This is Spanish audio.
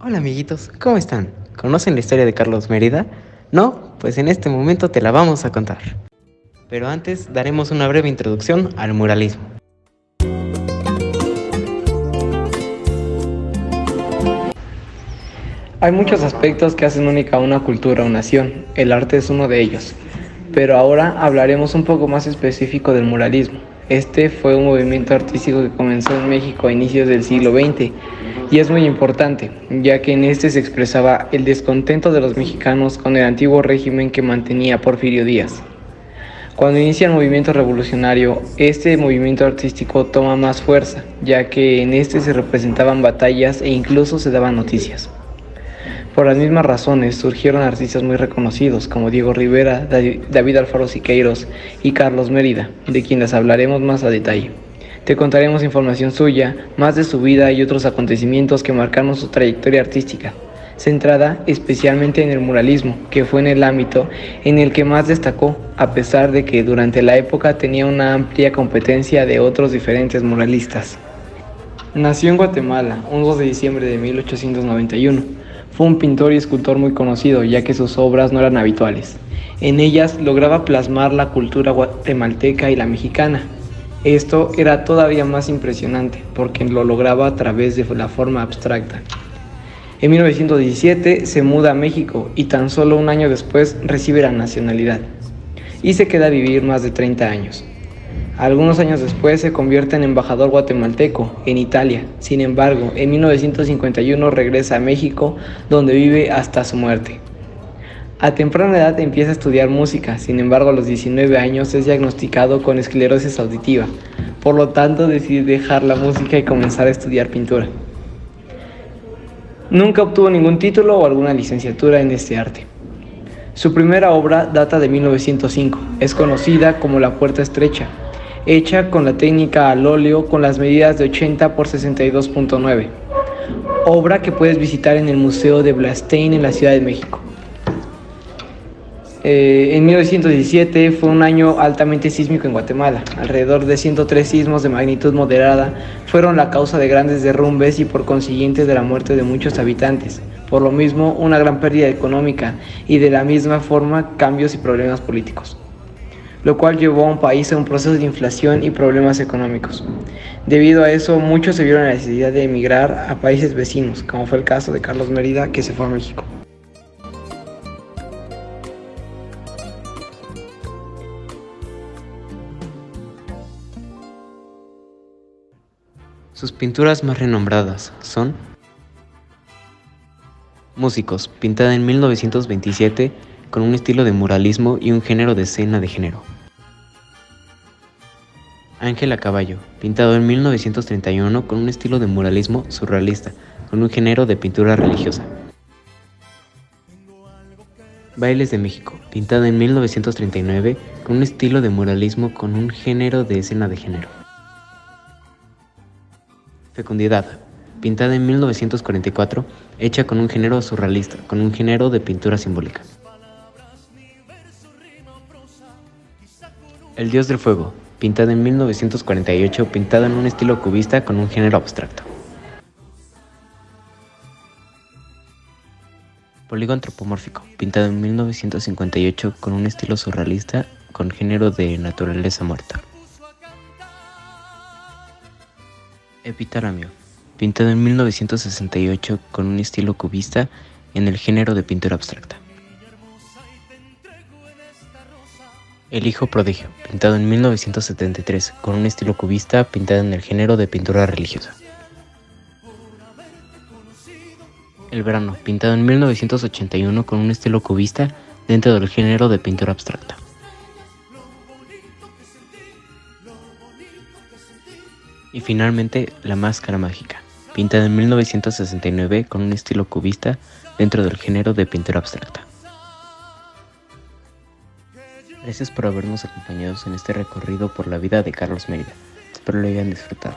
Hola amiguitos, ¿cómo están? ¿Conocen la historia de Carlos Mérida? ¿No? Pues en este momento te la vamos a contar. Pero antes daremos una breve introducción al muralismo. Hay muchos aspectos que hacen única a una cultura o nación, el arte es uno de ellos. Pero ahora hablaremos un poco más específico del muralismo. Este fue un movimiento artístico que comenzó en México a inicios del siglo XX y es muy importante, ya que en este se expresaba el descontento de los mexicanos con el antiguo régimen que mantenía Porfirio Díaz. Cuando inicia el movimiento revolucionario, este movimiento artístico toma más fuerza, ya que en este se representaban batallas e incluso se daban noticias. Por las mismas razones surgieron artistas muy reconocidos como Diego Rivera, David Alfaro Siqueiros y Carlos Mérida, de quienes hablaremos más a detalle. Te contaremos información suya, más de su vida y otros acontecimientos que marcaron su trayectoria artística, centrada especialmente en el muralismo, que fue en el ámbito en el que más destacó, a pesar de que durante la época tenía una amplia competencia de otros diferentes muralistas. Nació en Guatemala, un 2 de diciembre de 1891. Fue un pintor y escultor muy conocido, ya que sus obras no eran habituales. En ellas lograba plasmar la cultura guatemalteca y la mexicana. Esto era todavía más impresionante, porque lo lograba a través de la forma abstracta. En 1917 se muda a México y tan solo un año después recibe la nacionalidad. Y se queda a vivir más de 30 años. Algunos años después se convierte en embajador guatemalteco en Italia. Sin embargo, en 1951 regresa a México, donde vive hasta su muerte. A temprana edad empieza a estudiar música, sin embargo a los 19 años es diagnosticado con esclerosis auditiva. Por lo tanto decide dejar la música y comenzar a estudiar pintura. Nunca obtuvo ningún título o alguna licenciatura en este arte. Su primera obra data de 1905, es conocida como La Puerta Estrecha, hecha con la técnica al óleo con las medidas de 80 por 62.9, obra que puedes visitar en el Museo de Blastein en la Ciudad de México. En 1917 fue un año altamente sísmico en Guatemala. Alrededor de 103 sismos de magnitud moderada fueron la causa de grandes derrumbes y por consiguiente de la muerte de muchos habitantes. Por lo mismo, una gran pérdida económica y de la misma forma cambios y problemas políticos, lo cual llevó a un país a un proceso de inflación y problemas económicos. Debido a eso, muchos se vieron la necesidad de emigrar a países vecinos, como fue el caso de Carlos Mérida, que se fue a México. Sus pinturas más renombradas son Músicos, pintada en 1927 con un estilo de muralismo y un género de escena de género. Ángel a caballo, pintado en 1931 con un estilo de muralismo surrealista, con un género de pintura religiosa. Bailes de México, pintado en 1939 con un estilo de muralismo con un género de escena de género. Fecundidad, pintada en 1944, hecha con un género surrealista, con un género de pintura simbólica. El Dios del Fuego, pintada en 1948, pintado en un estilo cubista con un género abstracto. Polígono antropomórfico, pintado en 1958 con un estilo surrealista con género de naturaleza muerta. Epitaramio, pintado en 1968 con un estilo cubista en el género de pintura abstracta. El Hijo Prodigio, pintado en 1973 con un estilo cubista pintado en el género de pintura religiosa. El Verano, pintado en 1981 con un estilo cubista dentro del género de pintura abstracta. Y finalmente, La Máscara Mágica, pintada en 1969 con un estilo cubista dentro del género de pintura abstracta. Gracias por habernos acompañado en este recorrido por la vida de Carlos Mérida. Espero lo hayan disfrutado.